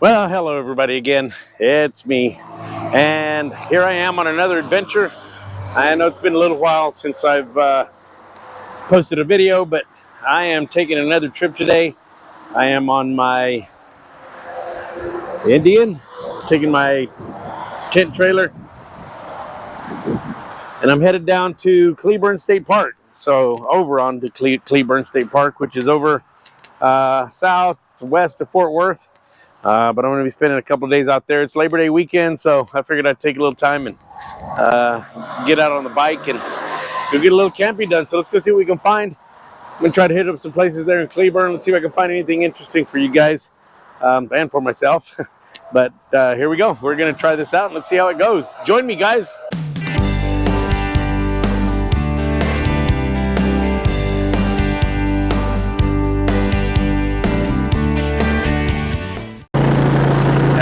Well, hello everybody again. It's me, and here I am on another adventure. I know it's been a little while since I've posted a video, but I am taking another trip today. I am on my Indian, taking my tent trailer, and I'm headed down to Cleburne State Park. So over on to Cleburne State Park, which is over southwest of Fort Worth. But I'm going to be spending a couple of days out there. It's Labor Day weekend, so I figured I'd take a little time and get out on the bike and go get a little camping done. So let's go see what we can find. I'm going to try to hit up some places there in Cleburne. Let's see if I can find anything interesting for you guys and for myself. But here we go. We're going to try this out and let's see how it goes. Join me, guys.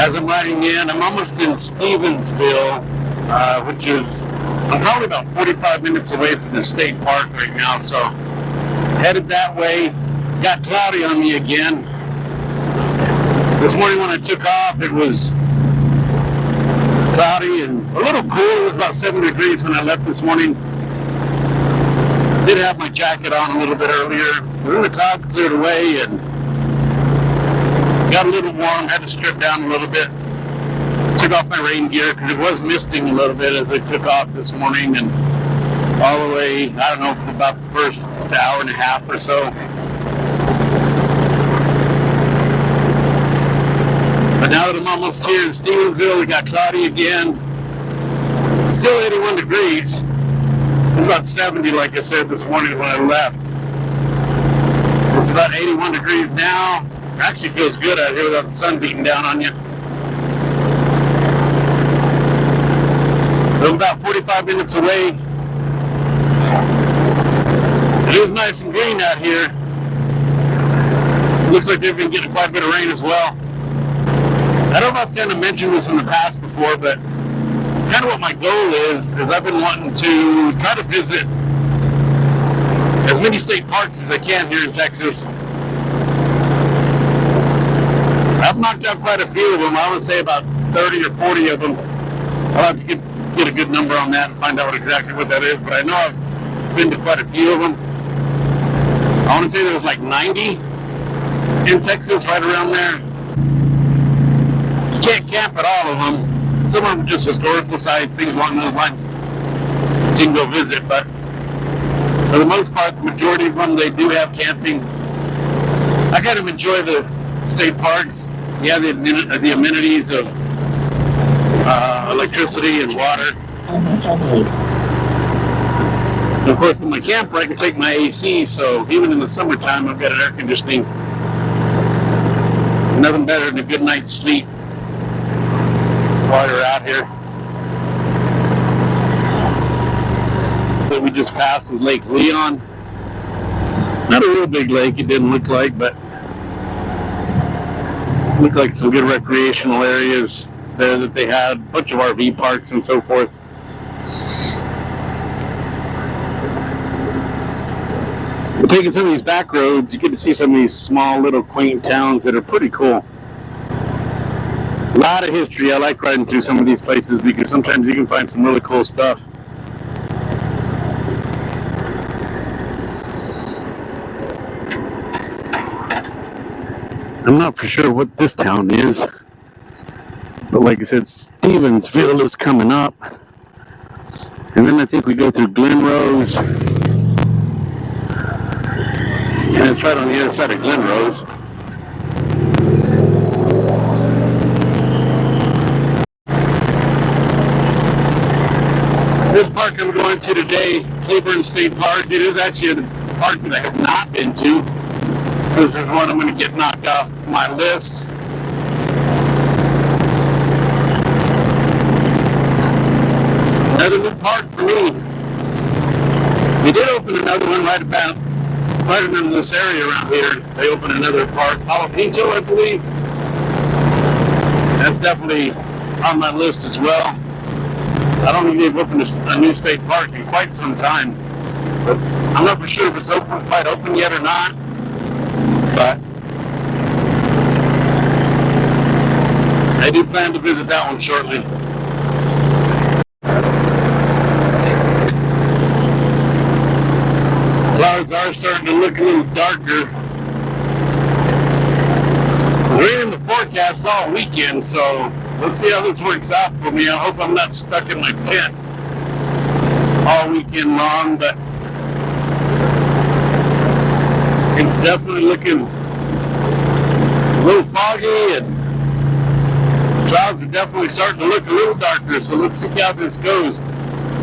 As I'm riding in, I'm almost in Stevensville, which is, I'm probably about 45 minutes away from the state park right now, so headed that way. Got cloudy on me again. This morning when I took off, it was cloudy and a little cool. It was about 7 degrees when I left this morning. Did have my jacket on a little bit earlier, but then the clouds cleared away and got a little warm, had to strip down a little bit. Took off my rain gear because it was misting a little bit as I took off this morning, and all the way, I don't know, for about the first hour and a half or so. But now that I'm almost here in Stevensville, it got cloudy again. It's still 81 degrees. It was about 70, like I said, this morning when I left. It's about 81 degrees now. It actually feels good out here without the sun beating down on you. I'm about 45 minutes away. It is nice and green out here. Looks like they've been getting quite a bit of rain as well. I don't know if I've kind of mentioned this in the past before, but kind of what my goal is I've been wanting to try to visit as many state parks as I can here in Texas. I've knocked out quite a few of them. I would say about 30 or 40 of them. I'll have to get a good number on that and find out exactly what that is. But I know I've been to quite a few of them. I want to say there was like 90 in Texas, right around there. You can't camp at all of them. Some of them are just historical sites, things along those lines. You can go visit, but for the most part, the majority of them, they do have camping. I kind of enjoy the state parks. Yeah, the amenities of electricity and water. And of course, in my camper, I can take my AC, so even in the summertime, I've got an air conditioning. Nothing better than a good night's sleep while you're out here. What we just passed was Lake Leon. Not a real big lake, it didn't look like, but looked like some good recreational areas there that they had, a bunch of RV parks and so forth. We're taking some of these back roads, you get to see some of these small little quaint towns that are pretty cool. A lot of history. I like riding through some of these places because sometimes you can find some really cool stuff. I'm not for sure what this town is, but like I said, Stevensville is coming up, and then I think we go through Glen Rose, and it's right on the other side of Glen Rose. This park I'm going to today, Cleburne State Park, it is actually a park that I have not been to. So this is one I'm going to get knocked off my list. Another new park for me. They did open another one right in this area around here. They opened another park, Palo Pinto, I believe. That's definitely on my list as well. I don't think they've opened a new state park in quite some time. But I'm not for sure if it's quite open yet or not. But I do plan to visit that one shortly. Clouds are starting to look a little darker. We're in the forecast all weekend, so let's see how this works out for me. I hope I'm not stuck in my tent all weekend long, but it's definitely looking a little foggy, and clouds are definitely starting to look a little darker, so let's see how this goes.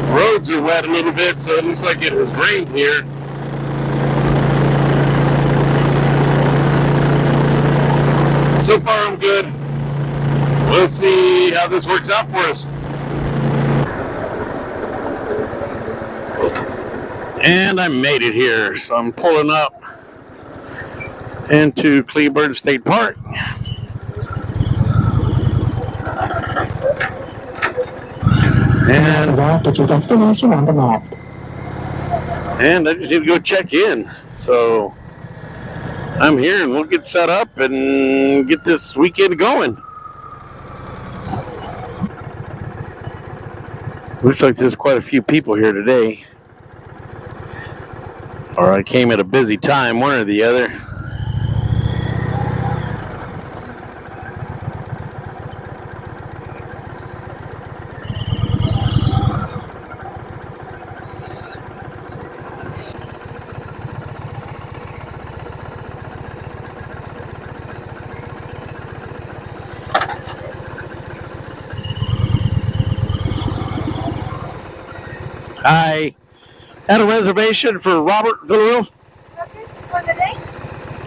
Roads are wet a little bit, so it looks like it has rained here. So far I'm good. We'll see how this works out for us. And I made it here, so I'm pulling up into Cleburne State Park. And at your destination on the left. And I just need to go check in. So I'm here and we'll get set up and get this weekend going. Looks like there's quite a few people here today. Or I came at a busy time, one or the other. I had a reservation for Robert Villarreal. Okay, for the day?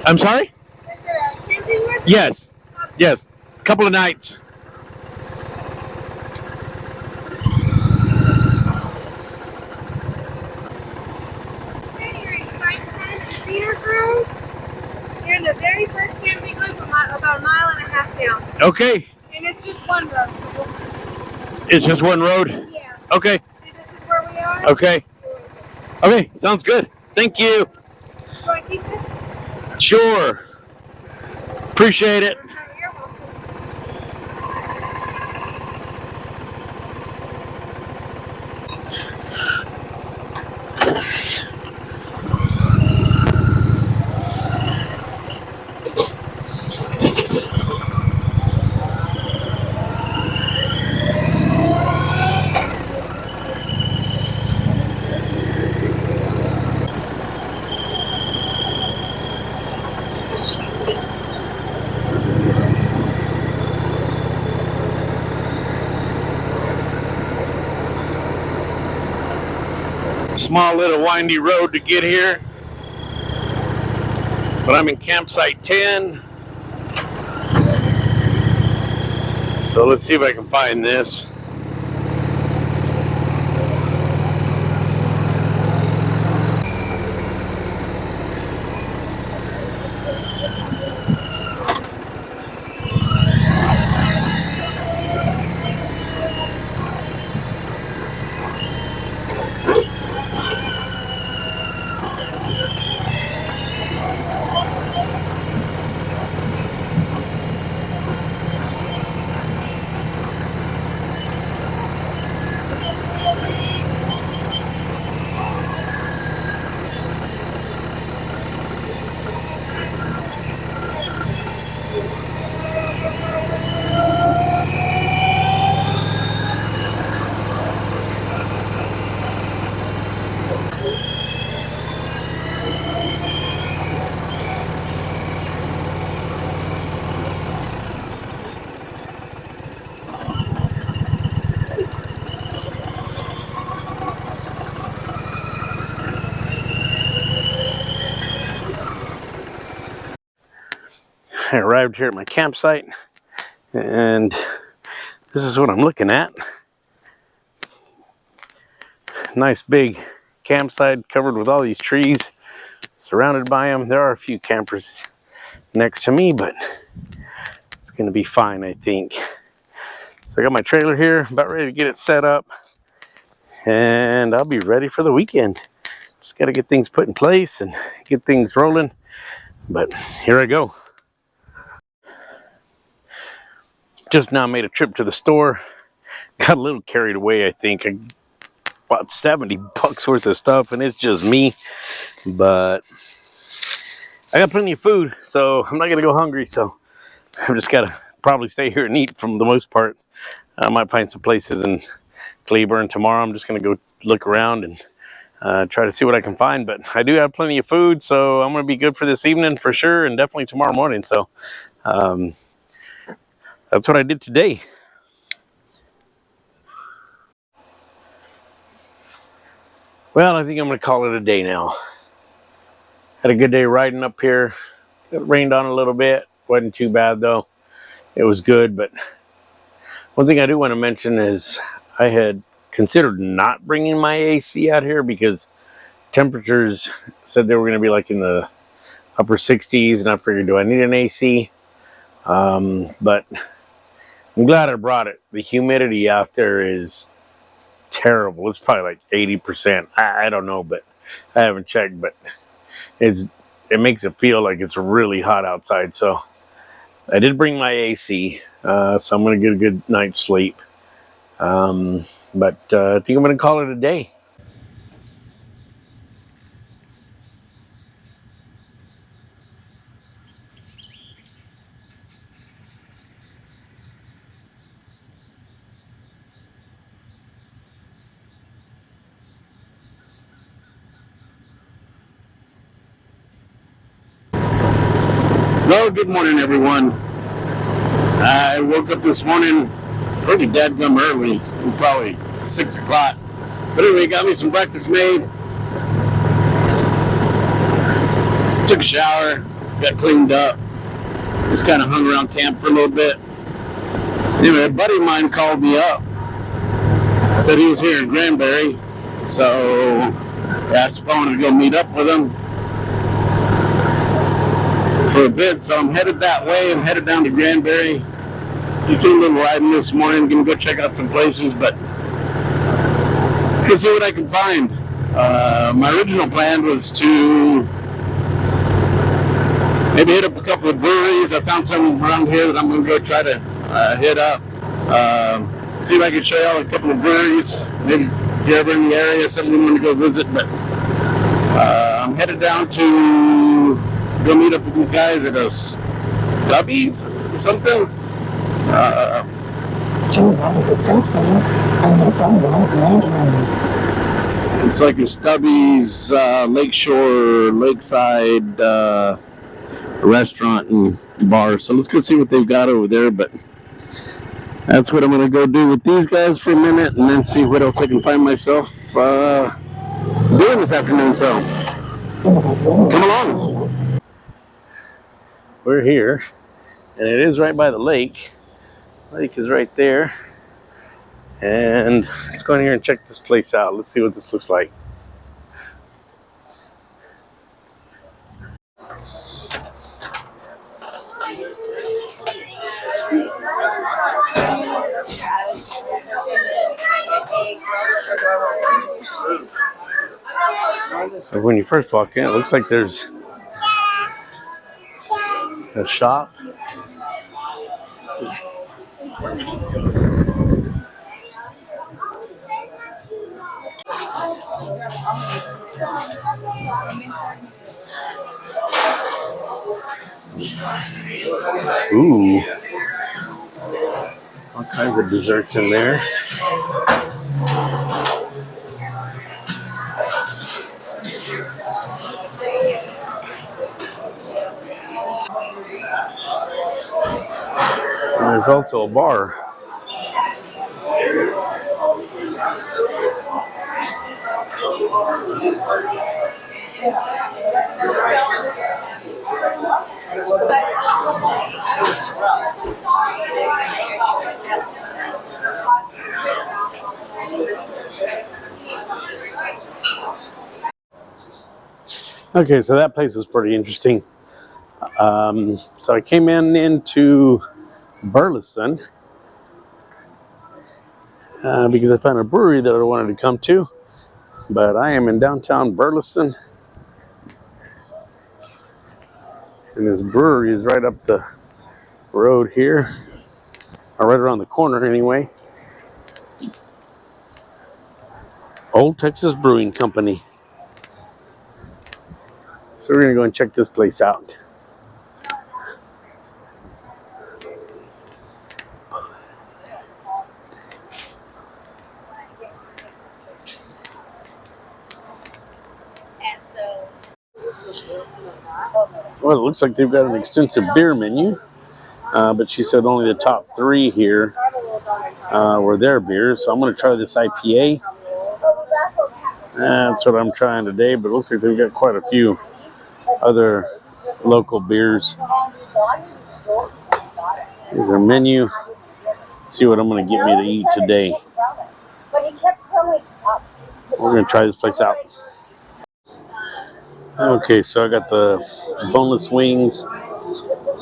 I'm sorry? Is it a camping reservation? Yes. Yes. A couple of nights. Okay, you're in Site 10 at Cedar Grove. You're in the very first camping group, about a mile and a half down. Okay. And it's just one road. So It's just one road? yeah. Okay. See, this is where we are. Okay. Okay. Sounds good. Thank you. Do I keep this? Sure. Appreciate it. You're welcome. Small little windy road to get here, but I'm in campsite 10, so let's see if I can find this. I arrived here at my campsite, and this is what I'm looking at. Nice big campsite covered with all these trees, surrounded by them. There are a few campers next to me, but it's going to be fine, I think. So I got my trailer here, about ready to get it set up, and I'll be ready for the weekend. Just got to get things put in place and get things rolling, but here I go. just now made a trip to the store. Got a little carried away, I think. I bought $70 worth of stuff, and it's just me. But I got plenty of food, so I'm not gonna go hungry. So I'm just gotta probably stay here and eat for the most part. I might find some places in Cleburne tomorrow. I'm just gonna go look around and try to see what I can find. But I do have plenty of food, so I'm gonna be good for this evening for sure, and definitely tomorrow morning. So that's what I did today. Well, I think I'm gonna call it a day now. Had a good day riding up here. It rained on a little bit. Wasn't too bad though. It was good, but one thing I do want to mention is I had considered not bringing my AC out here because temperatures said they were going to be like in the upper 60s, and I figured, do I need an AC? But I'm glad I brought it. The humidity out there is terrible. It's probably like 80%. I don't know, but I haven't checked, but it makes it feel like it's really hot outside. So I did bring my AC, so I'm going to get a good night's sleep. But I think I'm going to call it a day. Well, good morning, everyone. I woke up this morning pretty dadgum early, probably 6 o'clock. But anyway, got me some breakfast made. Took a shower, got cleaned up. Just kind of hung around camp for a little bit. Anyway, a buddy of mine called me up. Said he was here in Granbury. So I asked if I wanted to go meet up with him for a bit. So I'm headed that way. I'm headed down to Granbury. Just doing a little riding this morning. Gonna go check out some places, but let's go see what I can find. My original plan was to maybe hit up a couple of breweries. I found some around here that I'm gonna go try to hit up. See if I can show y'all a couple of breweries. Maybe if you're ever in the area, something you want to go visit. But I'm headed down to go meet up with these guys at a Stubby's or something. Turn right at the stop sign on Maple Road, Landing. It's like a Stubby's lakeshore, lakeside restaurant and bar. So let's go see what they've got over there. But that's what I'm going to go do with these guys for a minute, and then see what else I can find myself doing this afternoon. So come along. We're here, and it is right by the lake. The lake is right there. And let's go in here and check this place out. Let's see what this looks like. So when you first walk in, it looks like there's a shop. Ooh, all kinds of desserts in there. And there's also a bar. Okay, so that place is pretty interesting. So I came into Burleson because I found a brewery that I wanted to come to, but I am in downtown Burleson, and this brewery is right up the road here. or right around the corner anyway. Old Texas Brewing Company. So we're gonna go and check this place out. Well, it looks like they've got an extensive beer menu, but she said only the top 3 here were their beers. So I'm going to try this IPA. That's what I'm trying today, but it looks like they've got quite a few other local beers. Here's their menu. See what I'm going to get me to eat today. We're going to try this place out. Okay, so I got the boneless wings,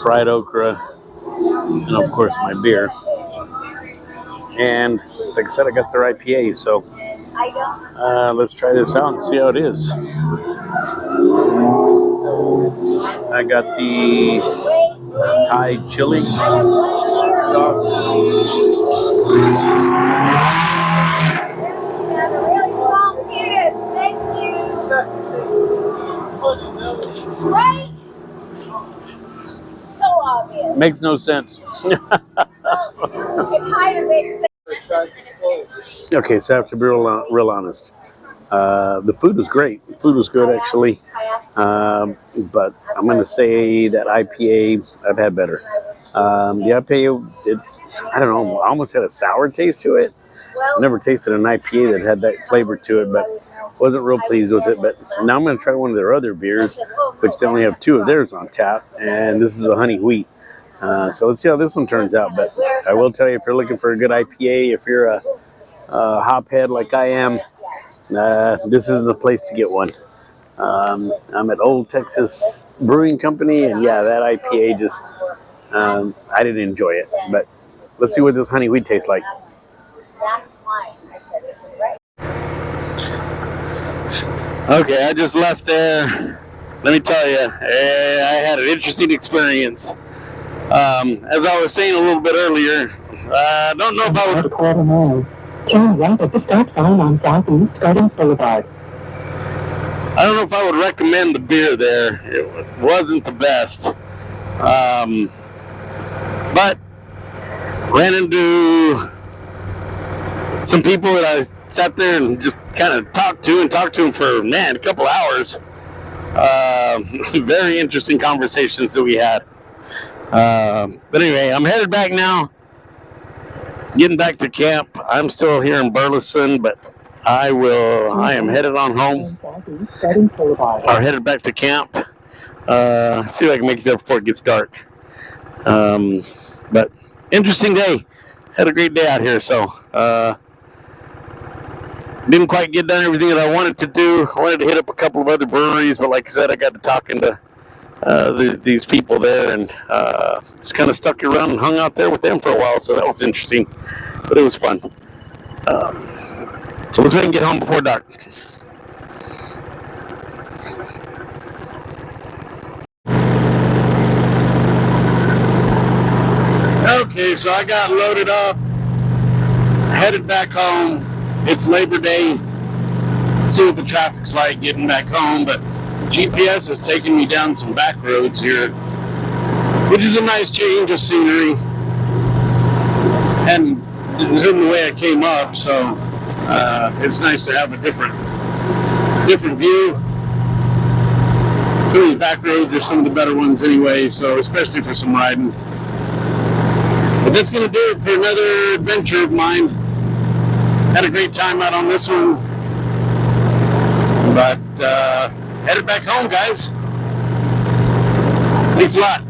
fried okra, and of course my beer. And like I said, I got their IPA, so let's try this out and see how it is. I got the Thai chili sauce. Right? So obvious. Makes no sense. It kind of makes sense. Okay, so I have to be real honest. The food was great. The food was good, actually. But I'm going to say that IPA, I've had better. The IPA, I don't know, almost had a sour taste to it. I never tasted an IPA that had that flavor to it, but wasn't real pleased with it. But now I'm going to try one of their other beers, which they only have 2 of theirs on tap, and this is a honey wheat. So let's see how this one turns out. But I will tell you, if you're looking for a good IPA, if you're a hophead like I am, this is the place to get one. I'm at Old Texas Brewing Company, and yeah, that IPA just, I didn't enjoy it. But let's see what this honey wheat tastes like. That's fine. I said it was right. Okay, I just left there. Let me tell you, I had an interesting experience. As I was saying a little bit earlier, I don't know if I would... Quarter mile. Turn right at the stop sign on Southeast Gardens Boulevard. I don't know if I would recommend the beer there. It wasn't the best. But ran into some people that I sat there and just kind of talked to them for, man, a couple hours. Very interesting conversations that we had. But anyway, I'm headed back now. Getting back to camp. I'm still here in Burleson, but I am headed on home. Or headed back to camp. See if I can make it there before it gets dark. But interesting day. Had a great day out here, so didn't quite get done everything that I wanted to do. I wanted to hit up a couple of other breweries, but like I said, I got to talking to these people there, and just kind of stuck around and hung out there with them for a while, so that was interesting, but it was fun. So let's try and get home before dark. Okay, so I got loaded up, headed back home. It's Labor Day. See what the traffic's like getting back home, but GPS is taking me down some back roads here, which is a nice change of scenery, and it was in the way I came up, so it's nice to have a different view. Some of these back roads are some of the better ones anyway, so especially for some riding. But that's going to do it for another adventure of mine. Had a great time out on this one, but headed back home, guys. Thanks a lot.